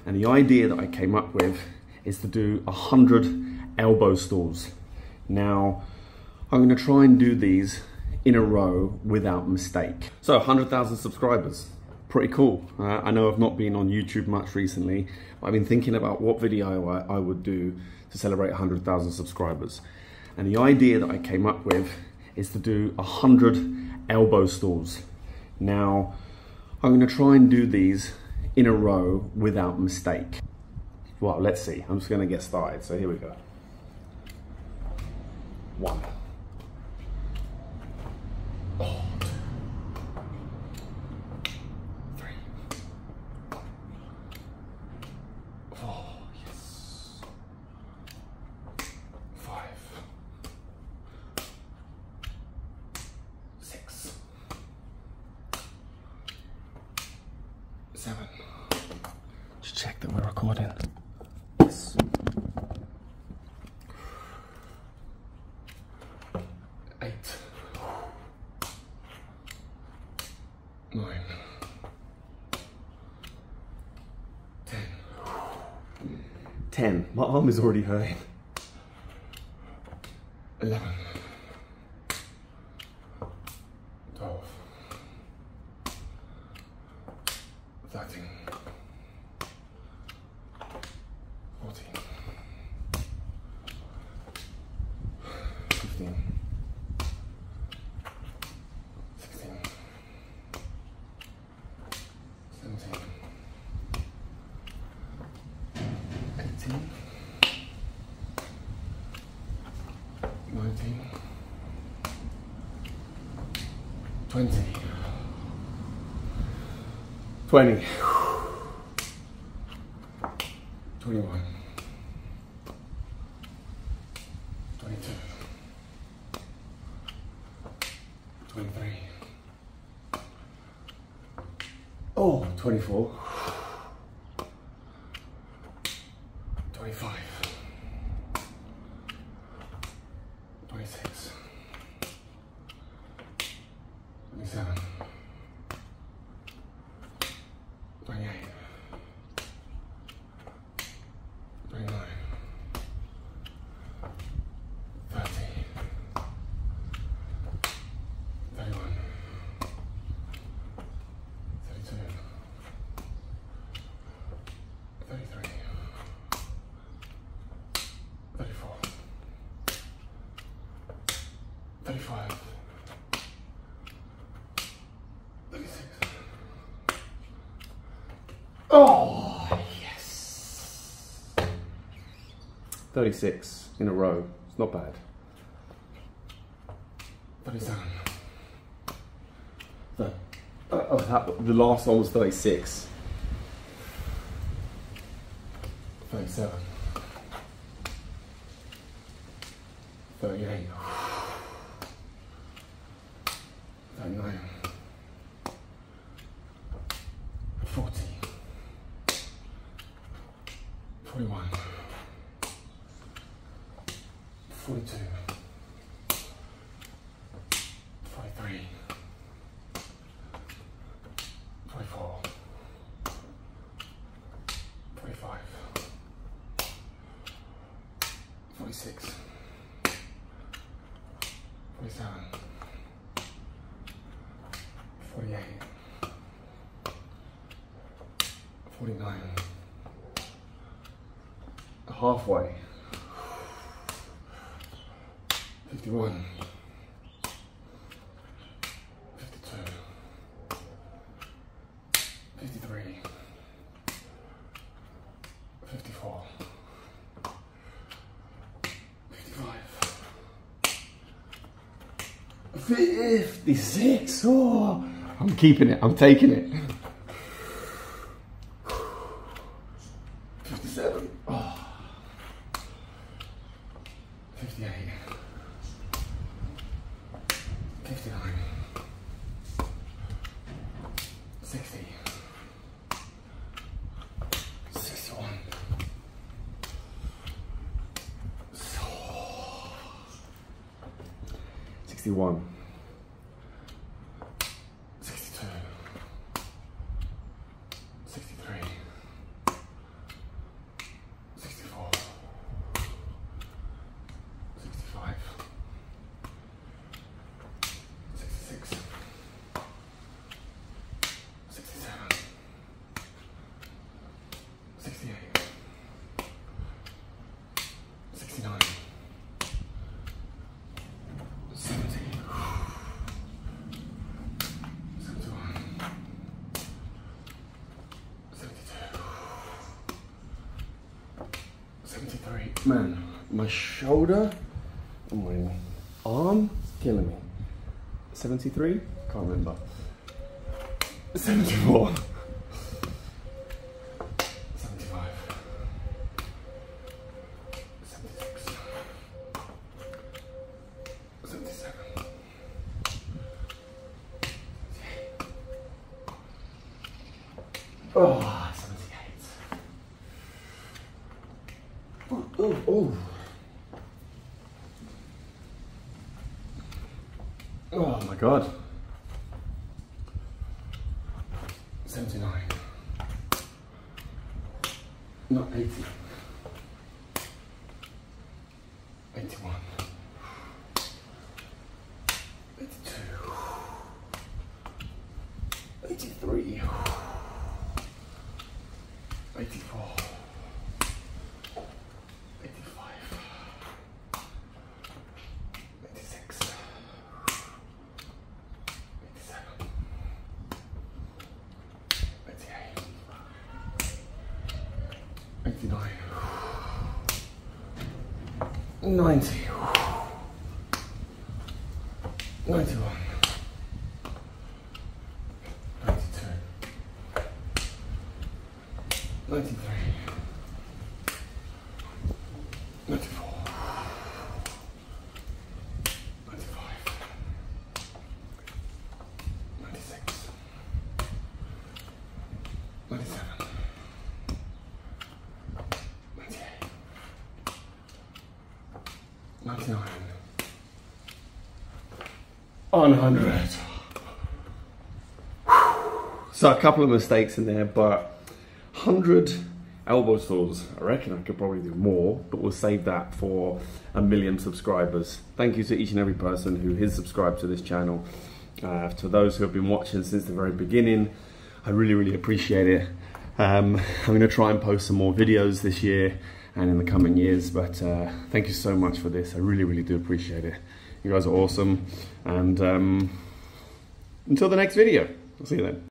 And the idea that I came up with is to do 100 elbow stalls. Now, I'm going to try and do these in a row without mistake. So 100,000 subscribers, pretty cool. I know I've not been on YouTube much recently, but I've been thinking about what video I would do to celebrate 100,000 subscribers. And the idea that I came up with is to do 100 elbow stalls. Now, I'm going to try and do these in a row without mistake. Well, let's see. I'm just going to get started. So here we go. 1. Oh, 2. 3. 4. Yes. 5. 6. 7. Just check that we're recording. Yes. 8. 9. 10. 10. My arm is already hurting. 11. 12. 13. 14. 15. 16. 17. 18. 19. 20. 20. 21. 22. 23. Oh, 24. 25. 26. 27. 28. 29. 30. 31. 32. 33. 34. 35. 36. Oh, yes. 36 in a row. It's not bad. 37. The last one was 36. 37. 38. 39. 40. 41. 42. 43. 44. 45. 46. 47. 48. 49. Halfway. 51. 52. 53. 54. 55. 56. Oh, I'm keeping it. I'm taking it. 57. Oh. 58. 59. 60. 61. 61. 62. 63. Man, my shoulder and my arm killing me. 73? Can't remember. 74. 75. 76. 77. Oh, 78. Oh, oh, oh. Oh my God. 79. Not 80. 81. 82. 83. 84. 85. 86. 87. 88. 89. 90. 91. 92. 93. 94. 95. 96. 97. 98. 99. 100. So a couple of mistakes in there, but 100 elbow stores. I reckon I could probably do more, but we'll save that for 1 million subscribers. Thank you to each and every person who is subscribed to this channel. To those who have been watching since the very beginning, I really, really appreciate it. I'm going to try and post some more videos this year and in the coming years, but thank you so much for this. I really, really do appreciate it. You guys are awesome, and until the next video, I'll see you then.